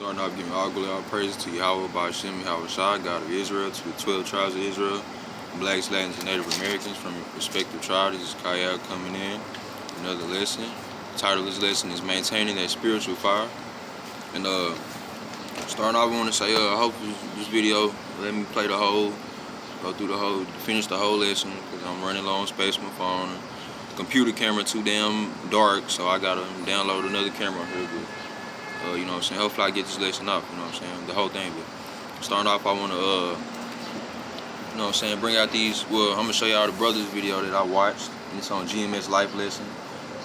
Starting off giving all glory, all praise to Yahweh, Ba'ashem, Yahweh Shai, God of Israel, to the 12 tribes of Israel, Blacks, Latins, and Native Americans from your respective tribes. This is Kaya coming in. Another lesson. The title of this lesson is Maintaining That Spiritual Fire. And starting off, I want to say, I hope this video let me play the whole, finish the whole lesson, because I'm running low on space on my phone. The computer camera too damn dark, so I gotta download another camera here. But you know what I'm saying? Hopefully I get this lesson off, you know what I'm saying? The whole thing. But starting off, I want to, you know what I'm saying, bring out these, well, I'm going to show y'all the brothers video that I watched. And it's on GMS Life Lesson.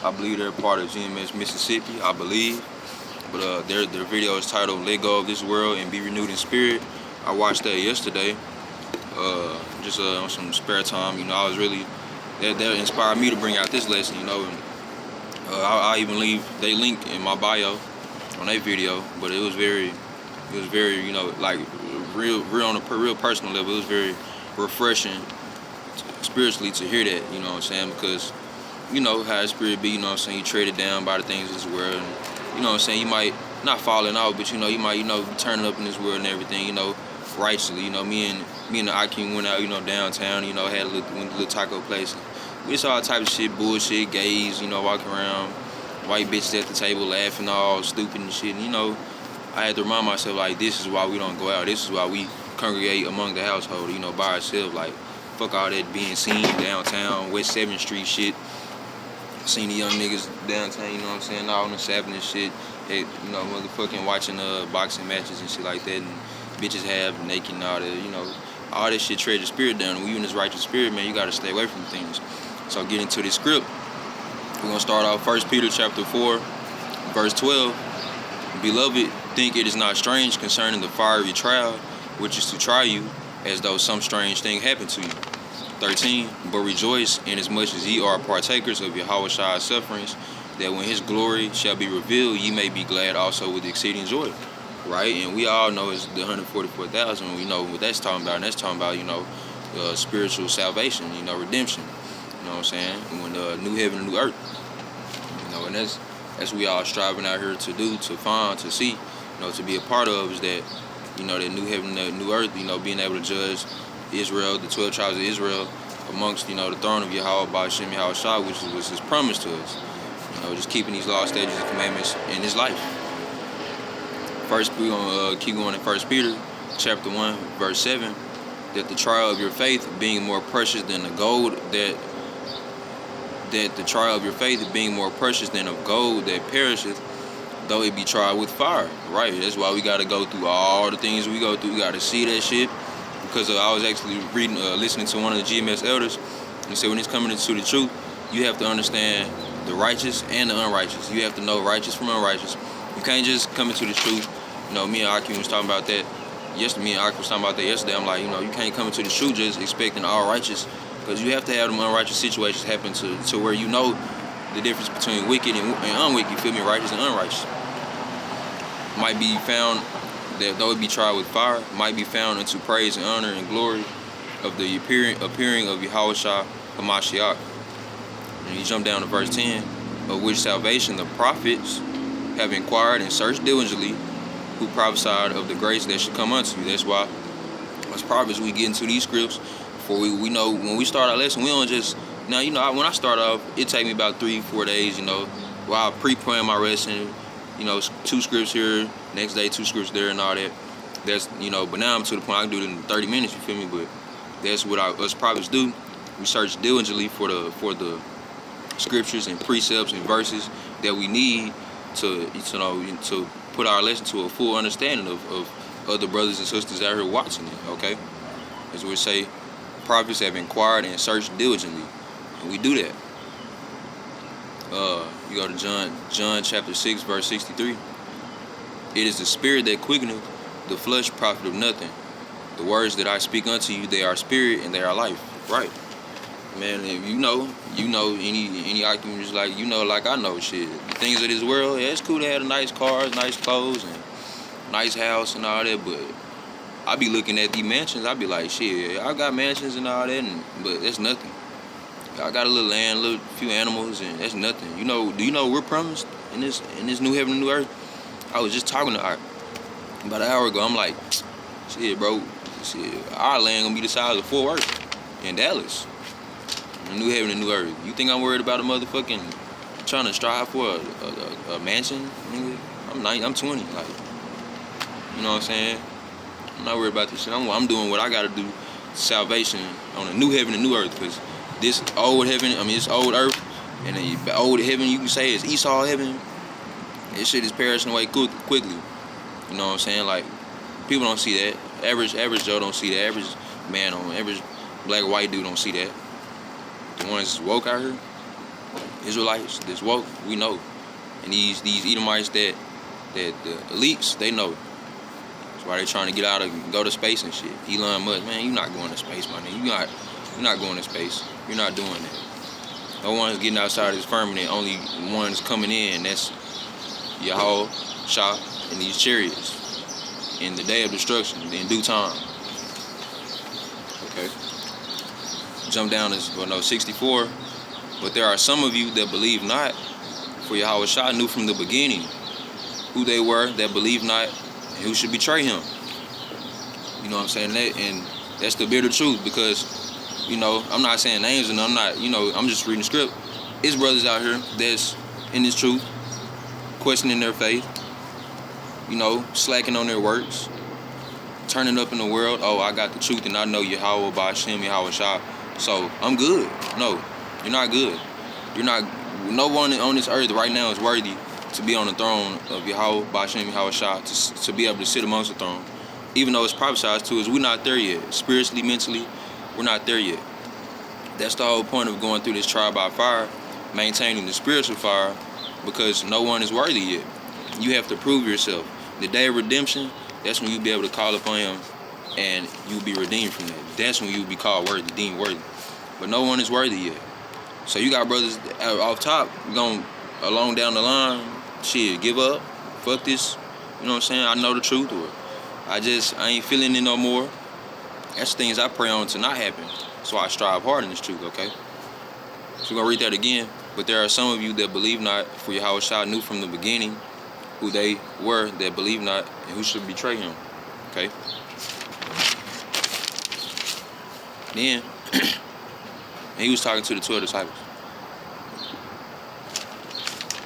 I believe they're part of GMS Mississippi, I believe. But their video is titled, Let Go of This World and Be Renewed in Spirit. I watched that yesterday, just on some spare time. You know, I was really, that inspired me to bring out this lesson, you know. And I even leave they link in my bio on that video, but it was very, you know, like real on a real personal level. It was very refreshing spiritually to hear that, you know what I'm saying, because you know how the spirit be, you know what I'm saying, you treated down by the things of this world, and you know what I'm saying, you might not falling out, but you know, you might, you know, turning up in this world and everything, you know, righteously. You know, me and the Akim went out, you know, downtown, you know, had went to a little taco place. We saw all type of shit, bullshit, gays, you know, walking around, white bitches at the table laughing all stupid and shit. And, you know, I had to remind myself, like, this is why we don't go out. This is why we congregate among the household, you know, by ourselves. Like, fuck all that being seen downtown, West 7th Street shit. Seen the young niggas downtown, you know what I'm saying, all on the Sabbath and shit. They, you know, motherfucking watching boxing matches and shit like that. And bitches have naked and all that, you know. All that shit tread your spirit down. And when you in this righteous spirit, man, you got to stay away from things. So get into this script. We're going to start off 1 Peter chapter 4, verse 12. Beloved, think it is not strange concerning the fiery trial, which is to try you, as though some strange thing happened to you. 13. But rejoice inasmuch as ye are partakers of Yahweh Shai's sufferings, that when his glory shall be revealed, ye may be glad also with exceeding joy. Right? And we all know it's the 144,000. We know what that's talking about. And that's talking about, you know, spiritual salvation, you know, redemption. You know what I'm saying? When new heaven and new earth. You know, and that's we all striving out here to do, to find, to see, you know, to be a part of, is that, you know, that new heaven and new earth, you know, being able to judge Israel, the 12 tribes of Israel, amongst, you know, the throne of Yahweh, Ba'ashem, Yahweh Shai, which was his promise to us. You know, just keeping these laws, statutes, and commandments in his life. First, we're going to keep going in 1 Peter chapter 1, verse 7, that the trial of your faith being more precious than the gold that the trial of your faith being more precious than of gold that perisheth, though it be tried with fire. Right? That's why we got to go through all the things we go through. We got to see that shit. Because I was actually reading, listening to one of the GMS elders, and he said when it's coming into the truth, you have to understand the righteous and the unrighteous. You have to know righteous from unrighteous. You can't just come into the truth. You know, me and Akim was talking about that yesterday. I'm like, you know, you can't come into the truth just expecting all righteous, because you have to have them unrighteous situations happen to where you know the difference between wicked and unwicked. You feel me? Righteous and unrighteous might be found, that though it be tried with fire, might be found unto praise and honor and glory of the appearing of Yahweh Shai Hamashiach. And you jump down to verse 10, of which salvation the prophets have inquired and searched diligently, who prophesied of the grace that should come unto you. That's why, as prophets, we get into these scripts. For we know when we start our lesson, we don't just, now, you know, when I start off, it take me about 3-4 days, you know, while pre-praying my lesson, you know, 2 scripts here, next day 2 scripts there and all that. That's, you know, but now I'm to the point I can do it in 30 minutes, you feel me? But that's what us prophets do. We search diligently for the scriptures and precepts and verses that we need to put our lesson to a full understanding of other brothers and sisters out here watching it, okay? As we say, prophets have inquired and searched diligently, and we do that. You go to John chapter 6, verse 63. It is the spirit that quickeneth, the flesh profiteth nothing. The words that I speak unto you, they are spirit and they are life. Right. Man, if you know any argument is like, you know, like I know shit. The things of this world, yeah, it's cool to have nice cars, nice clothes, and nice house and all that, but I be looking at these mansions, I be like, shit, I got mansions and all that, but that's nothing. I got a little land, a few animals, and that's nothing. You know, do you know we're promised in this new heaven and new earth? I was just talking to Art. About an hour ago, I'm like, shit, bro. Shit, our land gonna be the size of Fort Worth in Dallas. A new heaven and new earth. You think I'm worried about a motherfucking trying to strive for a mansion? Nigga? I'm 20. Like, you know what I'm saying? I'm not worried about this shit. I'm doing what I gotta do. Salvation on a new heaven and new earth. Because this old heaven, this old earth, and the old heaven, you can say is Esau heaven. This shit is perishing away quickly. You know what I'm saying? Like, people don't see that. Average Joe don't see that. Average man, average black or white dude don't see that. The ones woke out here, Israelites, this woke, we know. And these Edomites that the elites, they know. That's why they trying to get out and go to space and shit. Elon Musk, man, you're not going to space, my nigga. You're not going to space. You're not doing that. No one's getting outside this firmament. Only one's coming in. That's Yahweh, Shah, and these chariots in the day of destruction, in due time. Okay. Jump down to 64. But there are some of you that believe not, for Yahweh Shah knew from the beginning who they were that believe not and who should betray him. You know what I'm saying? And that's the bitter truth, because, you know, I'm not saying names, and I'm just reading the script. It's brothers out here that's in this truth, questioning their faith, you know, slacking on their works, turning up in the world. Oh, I got the truth and I know Yahweh Ba'Shem, Yahweh Shah, so I'm good. No, you're not good. You're not. No one on this earth right now is worthy to be on the throne of Yahweh Ba'Shem, Yahweh Shah, to be able to sit amongst the throne. Even though it's prophesied to us, we're not there yet. Spiritually, mentally, we're not there yet. That's the whole point of going through this trial by fire, maintaining the spiritual fire, because no one is worthy yet. You have to prove yourself. The day of redemption, that's when you'll be able to call upon him and you'll be redeemed from that. That's when you'll be called worthy, deemed worthy. But no one is worthy yet. So you got brothers off top going along down the line, shit, give up, fuck this, you know what I'm saying? I know the truth, or I ain't feeling it no more. That's things I pray on to not happen. So I strive hard in this truth, okay? So we're gonna read that again. But there are some of you that believe not, for Yahweh Shah knew from the beginning who they were that believe not and who should betray him. Okay? Then, he was talking to the 12 disciples.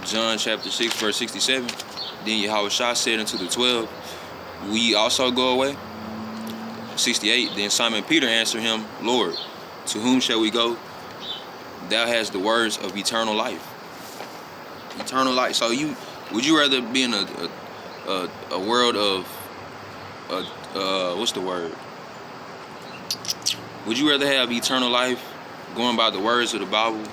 John chapter 6, verse 67. Then Yahweh Shah said unto the 12, will ye also go away? 68. Then Simon Peter answered him, Lord, to whom shall we go? Thou hast the words of eternal life. Eternal life. So would you rather be in a world of what's the word? Would you rather have eternal life going by the words of the Bible,